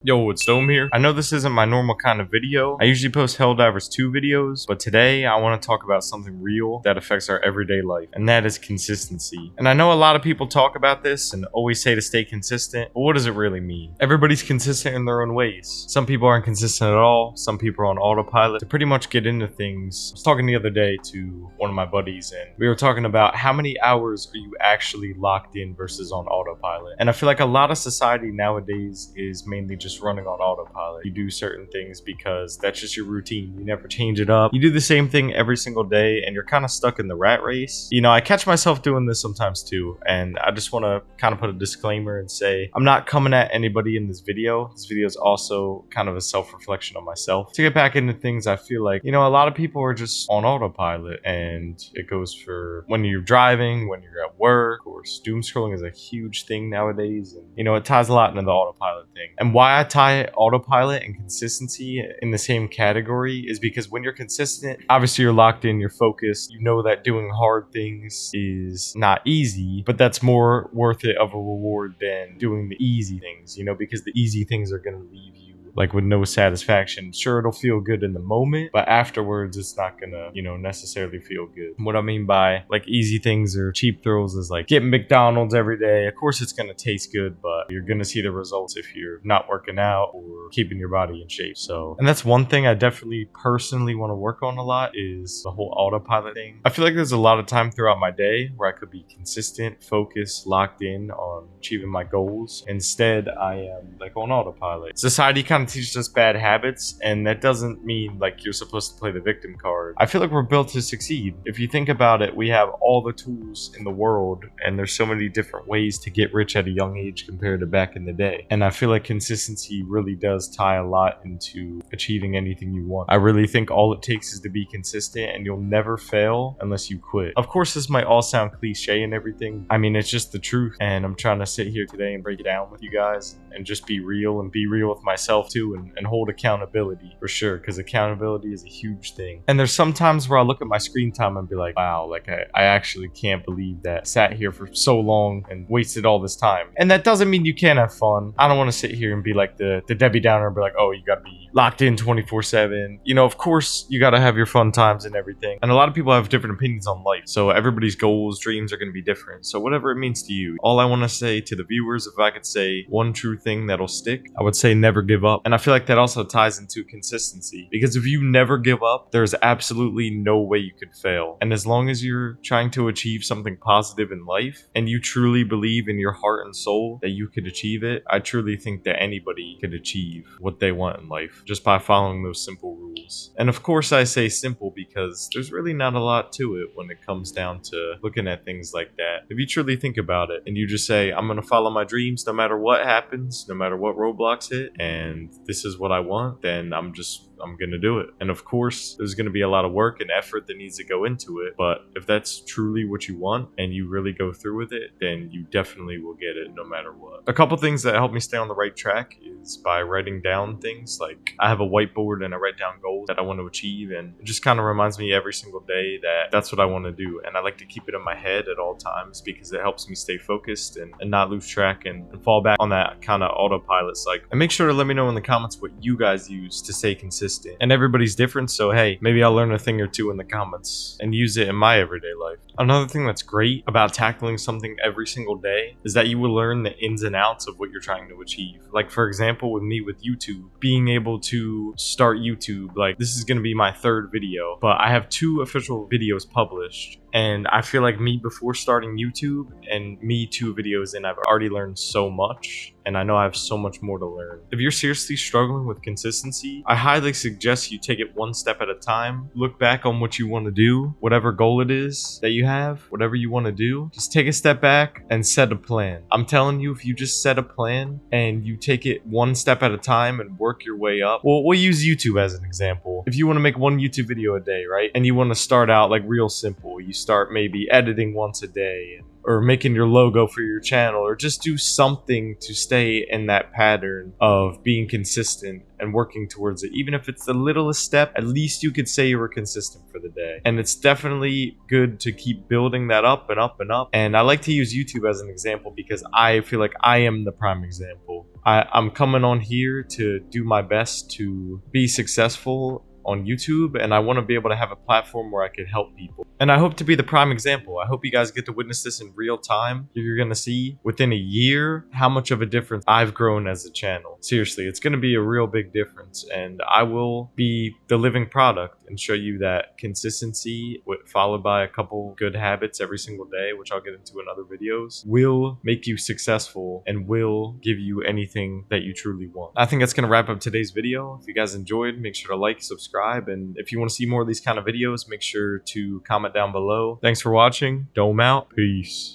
Yo, it's Dome here. I know this isn't my normal kind of video. I usually post Helldivers 2 videos, but today I want to talk about something real that affects our everyday life, and that is consistency. And I know a lot of people talk about this and always say to stay consistent, but what does it really mean? Everybody's consistent in their own ways. Some people aren't consistent at all. Some people are on autopilot to pretty much get into things. I was talking the other day to one of my buddies, and we were talking about how many hours are you actually locked in versus on autopilot. And I feel like a lot of society nowadays is mainly just running on autopilot. You do certain things because that's just your routine. You never change it up. You do the same thing every single day and you're kind of stuck in the rat race. You know, I catch myself doing this sometimes too, and I just want to kind of put a disclaimer and say I'm not coming at anybody in this video. This video is also kind of a self-reflection on myself. To get back into things, I feel like, you know, a lot of people are just on autopilot, and it goes for when you're driving, when you're at work. Of course, doom scrolling is a huge thing nowadays, and you know, it ties a lot into the autopilot thing. And why I tie autopilot and consistency in the same category is because when you're consistent, obviously you're locked in, you're focused, you know that doing hard things is not easy, but that's more worth it of a reward than doing the easy things, you know, because the easy things are going to leave you like with no satisfaction. Sure, it'll feel good in the moment, but afterwards it's not gonna, you know, necessarily feel good. What I mean by like easy things or cheap thrills is like getting McDonald's every day. Of course it's gonna taste good, but you're gonna see the results if you're not working out or keeping your body in shape. So, and that's one thing I definitely personally want to work on a lot, is the whole autopilot thing. I feel like there's a lot of time throughout my day where I could be consistent, focused, locked in on achieving my goals. Instead, I am like on autopilot. Society kind of teaches us bad habits, and that doesn't mean like you're supposed to play the victim card. I feel like we're built to succeed. If you think about it, we have all the tools in the world, and there's so many different ways to get rich at a young age compared to back in the day. And I feel like consistency really does tie a lot into achieving anything you want. I really think all it takes is to be consistent, and you'll never fail unless you quit. Of course, this might all sound cliche and everything. I mean, it's just the truth, and I'm trying to sit here today and break it down with you guys and just be real, and be real with myself too, and hold accountability for sure, because accountability is a huge thing. And there's some times where I look at my screen time and be like, wow, like I actually can't believe that I sat here for so long and wasted all this time. And that doesn't mean you can't have fun. I don't want to sit here and be like the Debbie Downer and be like, oh, you gotta be locked in 24/7. You know, of course you gotta have your fun times and everything. And a lot of people have different opinions on life, so everybody's goals, dreams are gonna be different. So whatever it means to you. All I want to say to the viewers, if I could say one true thing that'll stick, I would say never give up. And I feel like that also ties into consistency, because if you never give up, there's absolutely no way you could fail. And as long as you're trying to achieve something positive in life, and you truly believe in your heart and soul that you could achieve it, I truly think that anybody could achieve what they want in life just by following those simple rules. And of course I say simple because there's really not a lot to it when it comes down to looking at things like that. If you truly think about it and you just say, I'm gonna follow my dreams no matter what happens, no matter what roadblocks hit, and this is what I want, then I'm gonna do it. And of course there's gonna be a lot of work and effort that needs to go into it, but if that's truly what you want and you really go through with it, then you definitely will get it no matter what. A couple things that help me stay on the right track is by writing down things. Like I have a whiteboard and I write down goals that I want to achieve, and it just kind of reminds me every single day that that's what I want to do. And I like to keep it in my head at all times because it helps me stay focused and not lose track and fall back on that kind of autopilot cycle. And make sure to let me know in the comments what you guys use to stay consistent. And everybody's different, so hey, maybe I'll learn a thing or two in the comments and use it in my everyday life. Another thing that's great about tackling something every single day is that you will learn the ins and outs of what you're trying to achieve. Like for example, with me with YouTube, being able to start YouTube, like this is going to be my third video, but I have 2 official videos published. And I feel like me before starting YouTube and me 2 videos in, I've already learned so much, and I know I have so much more to learn. If you're seriously struggling with consistency, I highly suggest you take it one step at a time. Look back on what you want to do, whatever goal it is that you have, whatever you want to do, just take a step back and set a plan. I'm telling you, if you just set a plan and you take it one step at a time and work your way up. Well, we'll use YouTube as an example. If you want to make 1 YouTube video a day, right? And you want to start out like real simple, you start maybe editing once a day, or making your logo for your channel, or just do something to stay in that pattern of being consistent and working towards it. Even if it's the littlest step, at least you could say you were consistent for the day. And it's definitely good to keep building that up and up and up. And I like to use YouTube as an example because I feel like I am the prime example I'm coming on here to do my best to be successful on YouTube, and I want to be able to have a platform where I can help people. And I hope to be the prime example. I hope you guys get to witness this in real time. You're going to see within a year how much of a difference I've grown as a channel. Seriously, it's going to be a real big difference, and I will be the living product and show you that consistency followed by a couple good habits every single day, which I'll get into in other videos, will make you successful and will give you anything that you truly want. I think that's going to wrap up today's video. If you guys enjoyed, make sure to like, subscribe, and if you want to see more of these kind of videos, make sure to comment down below. Thanks for watching. Dome out. Peace.